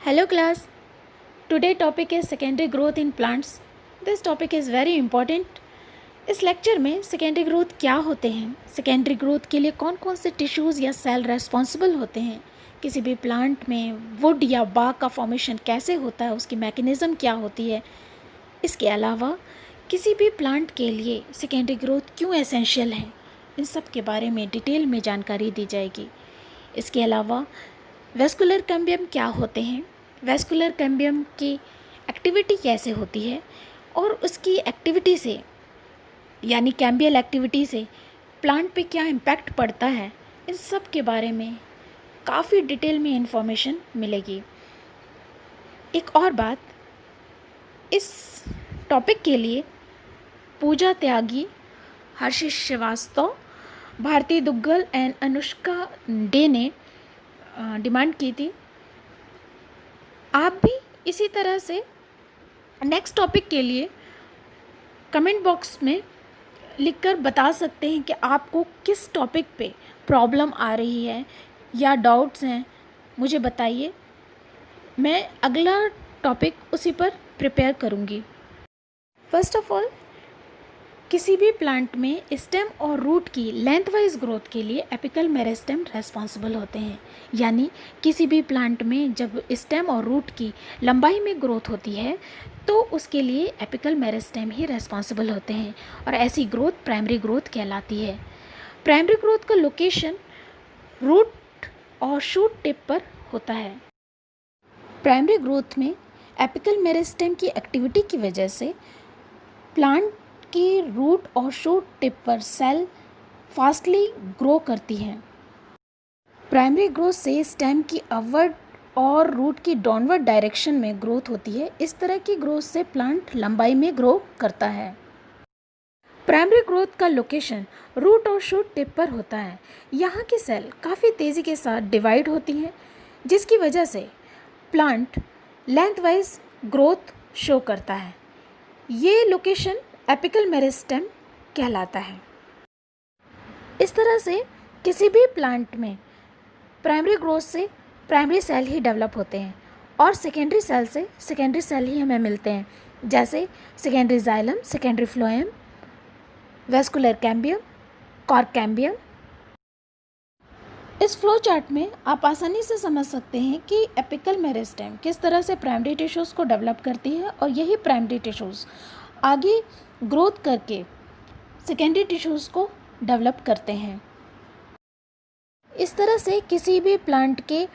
Hello class. Today topic is secondary growth in plants. This topic is very important. इस lecture में secondary growth क्या होते हैं, secondary growth के लिए कौन कौन से टिश्यूज़ या सेल रेस्पॉन्सिबल होते हैं, किसी भी प्लांट में वुड या बाग का फॉर्मेशन कैसे होता है, उसकी मैकेनिज़्म क्या होती है। इसके अलावा किसी भी प्लांट के लिए सेकेंडरी ग्रोथ क्यों एसेंशियल है, इन सब के बारे में डिटेल में जानकारी दी जाएगी। इसके अलावा वेस्कुलर कैम्बियम क्या होते हैं, वेस्कुलर कैम्बियम की एक्टिविटी कैसे होती है और उसकी एक्टिविटी से यानी कैम्बियल एक्टिविटी से प्लांट पे क्या इम्पैक्ट पड़ता है, इन सब के बारे में काफ़ी डिटेल में इंफॉर्मेशन मिलेगी। एक और बात, इस टॉपिक के लिए पूजा त्यागी, हर्षिश श्रीवास्तव, भारती दुग्गल एंड अनुष्का डे ने डिमांड की थी। आप भी इसी तरह से नेक्स्ट टॉपिक के लिए कमेंट बॉक्स में लिखकर बता सकते हैं कि आपको किस टॉपिक पे प्रॉब्लम आ रही है या डाउट्स हैं, मुझे बताइए। मैं अगला टॉपिक उसी पर प्रिपेयर करूँगी। फर्स्ट ऑफ ऑल, किसी भी प्लांट में स्टेम और रूट की लेंथ वाइज ग्रोथ के लिए एपिकल मेरिस्टेम रेस्पॉन्सिबल होते हैं। यानी किसी भी प्लांट में जब स्टेम और रूट की लंबाई में ग्रोथ होती है तो उसके लिए एपिकल मेरिस्टेम ही रेस्पॉन्सिबल होते हैं और ऐसी ग्रोथ प्राइमरी ग्रोथ कहलाती है। प्राइमरी ग्रोथ का लोकेशन रूट और शूट टिप पर होता है। प्राइमरी ग्रोथ में एपिकल मेरिस्टेम की एक्टिविटी की वजह से प्लांट की रूट और शूट टिप पर सेल फास्टली ग्रो करती हैं। प्राइमरी ग्रोथ से स्टेम की अपवर्ड और रूट की डाउनवर्ड डायरेक्शन में ग्रोथ होती है। इस तरह की ग्रोथ से प्लांट लंबाई में ग्रो करता है। प्राइमरी ग्रोथ का लोकेशन रूट और शूट टिप पर होता है। यहाँ की सेल काफ़ी तेज़ी के साथ डिवाइड होती हैं, जिसकी वजह से plant length wise growth show करता है। ये लोकेशन एपिकल मेरिस्टेम कहलाता है। इस तरह से किसी भी प्लांट में प्राइमरी ग्रोथ से प्राइमरी सेल ही डेवलप होते हैं और सेकेंडरी सेल से सेकेंडरी सेल ही हमें मिलते हैं, जैसे secondary xylem, secondary phloem, vascular cambium, cork cambium. इस फ्लो चार्ट में आप आसानी से समझ सकते हैं कि एपिकल मेरिस्टेम किस तरह से प्राइमरी टिश्यूज़ को डेवलप करती है और यही प्राइमरी टिश्यूज़ आगे ग्रोथ करके सेकेंडरी टिश्यूज़ को डेवलप करते हैं। इस तरह से किसी भी प्लांट के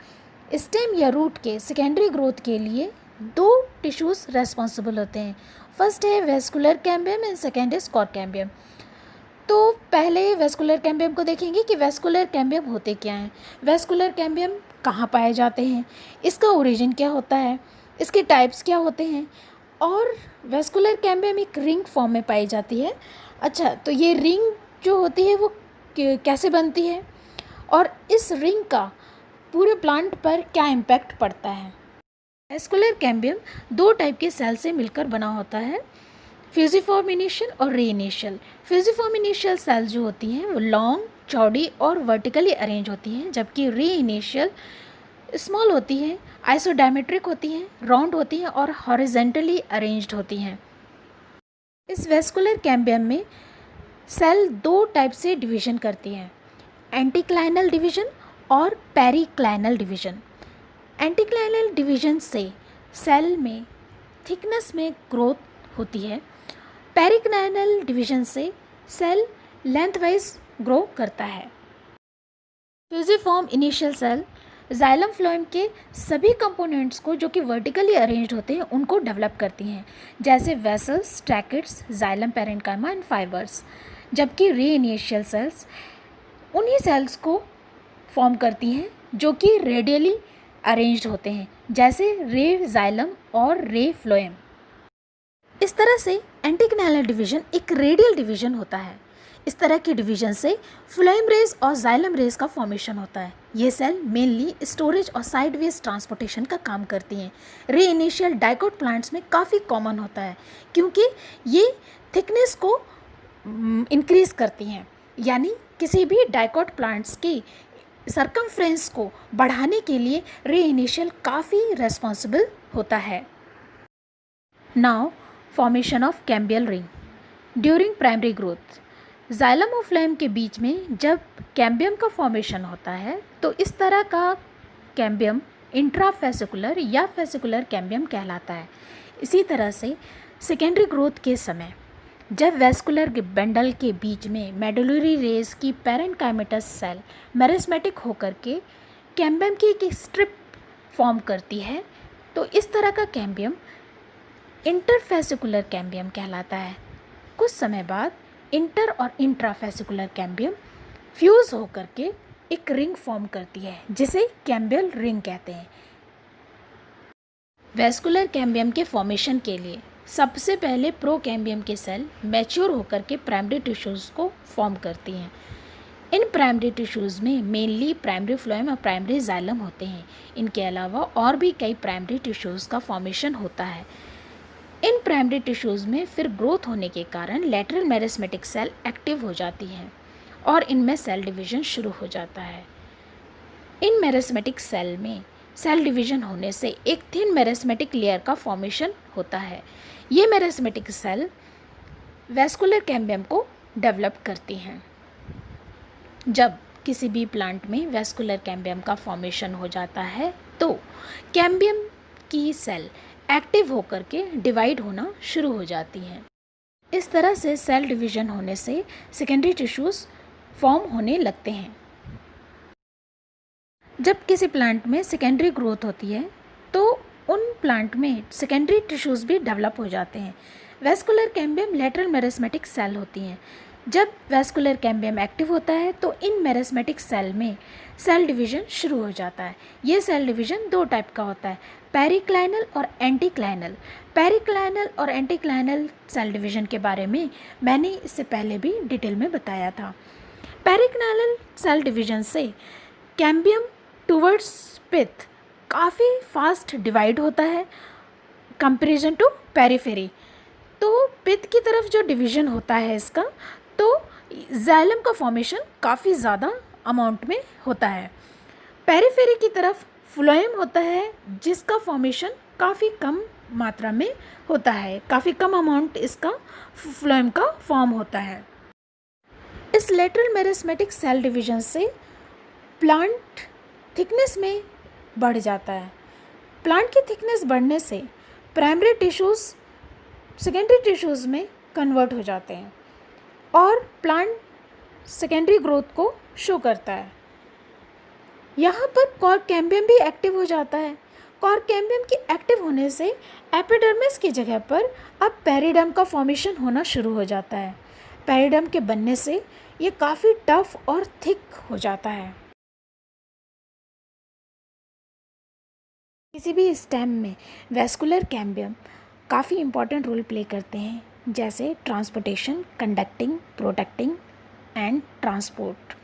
स्टेम या रूट के सेकेंडरी ग्रोथ के लिए दो टिश्यूज़ रेस्पॉन्सिबल होते हैं। फर्स्ट है वेस्कुलर कैम्बियम एंड सेकेंड है कॉर्क कैम्बियम। तो पहले वेस्कुलर कैम्बियम को देखेंगे कि वेस्कुलर कैम्बियम होते क्या हैं, वेस्कुलर कैम्बियम कहाँ पाए जाते हैं, इसका ओरिजिन क्या होता है, इसके टाइप्स क्या होते हैं। और वेस्कुलर कैम्बियम एक रिंग फॉर्म में पाई जाती है। अच्छा, तो ये रिंग जो होती है वो कैसे बनती है और इस रिंग का पूरे प्लांट पर क्या इम्पैक्ट पड़ता है। वेस्कुलर कैम्बियम दो टाइप के सेल से मिलकर बना होता है, फ्यूजिफॉर्म इनिशियल और री इनिशियल। फ्यूजिफॉर्म इनिशियल सेल जो होती हैं वो लॉन्ग, चौड़ी और वर्टिकली अरेंज होती हैं, जबकि री इनिशियल स्मॉल होती हैं, आइसोडायमेट्रिक होती हैं, राउंड होती हैं और हॉरिजेंटली अरेंज्ड होती हैं। इस वेस्कुलर कैम्बियम में सेल दो टाइप से डिवीजन करती हैं, एंटीक्लाइनल डिवीजन और पेरिक्लाइनल डिवीजन। एंटीक्लाइनल डिवीजन से सेल में थिकनेस में ग्रोथ होती है। पेरिक्लाइनल डिवीजन से सेल लेंथ वाइज ग्रो करता है। Fusiform initial cell xylem phloem के सभी कंपोनेंट्स को जो कि वर्टिकली अरेंज्ड होते हैं उनको डेवलप करती हैं, जैसे vessels, tracheids, xylem parenchyma and fibres. जबकि री इनिशियल सेल्स उन्हीं सेल्स को फॉर्म करती हैं जो कि रेडियली अरेंज्ड होते हैं, जैसे रे जाइलम और रे फ्लोएम। इस तरह से एंटीक्लाइनल डिवीजन एक रेडियल डिवीजन होता है। इस तरह के डिवीजन से फ्लोएम रेज और जाइलम रेज का फॉर्मेशन होता है। ये सेल मेनली स्टोरेज और साइडवेज ट्रांसपोर्टेशन का काम करती हैं। री इनिशियल डाइकोट प्लांट्स में काफ़ी कॉमन होता है क्योंकि ये थिकनेस को इंक्रीज करती हैं। यानी किसी भी डाइकोट प्लांट्स की सरकमफ्रेंस को बढ़ाने के लिए रे इनिशियल काफ़ी रेस्पॉन्सिबल होता है। Now formation of cambial ring during primary growth. Xylem और फ्लोएम के बीच में जब कैम्बियम का फॉर्मेशन होता है तो इस तरह का कैम्बियम इंट्राफेसिकुलर या फेसिकुलर कैम्बियम कहलाता है। इसी तरह से सेकेंडरी ग्रोथ के समय जब वेस्कुलर बंडल के बीच में मेडुलरी रेज की पैरेन्काइमेटस सेल मेरिस्मेटिक होकर के कैम्बियम की एक स्ट्रिप फॉर्म करती है तो इस तरह का कैम्बियम इंटरफेसिकुलर कैम्बियम कहलाता है। कुछ समय बाद इंटर और इंट्राफेसिकुलर कैम्बियम फ्यूज़ होकर के एक रिंग फॉर्म करती है जिसे कैम्बियल रिंग कहते हैं। वेस्कुलर कैम्बियम के फॉर्मेशन के लिए सबसे पहले प्रोकैम्बियम के सेल मैच्योर होकर के प्राइमरी टिश्यूज़ को फॉर्म करती हैं। इन प्राइमरी टिश्यूज़ में मेनली प्राइमरी फ्लोएम और प्राइमरी जाइलम होते हैं। इनके अलावा और भी कई प्राइमरी टिश्यूज़ का फॉर्मेशन होता है। इन प्राइमरी टिश्यूज़ में फिर ग्रोथ होने के कारण लेटरल मेरिस्मेटिक सेल एक्टिव हो जाती हैं और इनमें सेल डिवीज़न शुरू हो जाता है। इन मेरिस्मेटिक सेल में सेल डिवीज़न होने से एक थिन मेरिस्मेटिक लेयर का फॉर्मेशन होता है। ये मेरिस्मेटिक सेल वेस्कुलर कैम्बियम को डेवलप करती हैं। जब किसी भी प्लांट में वेस्कुलर कैम्बियम का फॉर्मेशन हो जाता है तो कैम्बियम की सेल एक्टिव होकर के डिवाइड होना शुरू हो जाती हैं। इस तरह से सेल डिवीज़न होने से सेकेंडरी टिश्यूज़ फॉर्म होने लगते हैं। जब किसी प्लांट में सेकेंडरी ग्रोथ होती है तो उन प्लांट में सेकेंडरी टिश्यूज़ भी डेवलप हो जाते हैं। Vascular cambium lateral meristematic cell होती हैं। जब वेस्कुलर कैम्बियम एक्टिव होता है तो इन मेरिस्मेटिक सेल में सेल डिवीज़न शुरू हो जाता है। ये सेल डिवीज़न दो टाइप का होता है, पेरिक्लाइनल और एंटीक्लाइनल। पेरिक्लाइनल और एंटीक्लाइनल सेल डिवीज़न के बारे में मैंने इससे पहले भी डिटेल में बताया था। पेरिक्लाइनल सेल डिवीज़न से कैम्बियम टूवर्ड्स पिथ काफ़ी फास्ट डिवाइड होता है कंपेरिजन टू पेरिफेरी। तो पिथ की तरफ जो डिवीज़न होता है इसका, तो जाइलम का फॉर्मेशन काफ़ी ज़्यादा अमाउंट में होता है। पेरिफेरी की तरफ फ्लोएम होता है जिसका फॉर्मेशन काफ़ी कम मात्रा में होता है, काफ़ी कम अमाउंट इसका फ्लोएम का फॉर्म होता है। इस लेटरल मेरिस्मेटिक सेल डिवीज़न से प्लांट थिकनेस में बढ़ जाता है। प्लांट की थिकनेस बढ़ने से प्राइमरी टिश्यूज़ सेकेंडरी टिश्यूज़ में कन्वर्ट हो जाते हैं और प्लांट सेकेंडरी ग्रोथ को शो करता है। यहाँ पर कॉर्क कैम्बियम भी एक्टिव हो जाता है। कॉर्क कैम्बियम के एक्टिव होने से एपिडर्मिस की जगह पर अब पेरिडर्म का फॉर्मेशन होना शुरू हो जाता है। पेरिडर्म के बनने से ये काफ़ी टफ और थिक हो जाता है। किसी भी स्टेम में वेस्कुलर कैम्बियम काफ़ी इम्पॉर्टेंट रोल प्ले करते हैं, जैसे transportation, conducting, protecting and transport.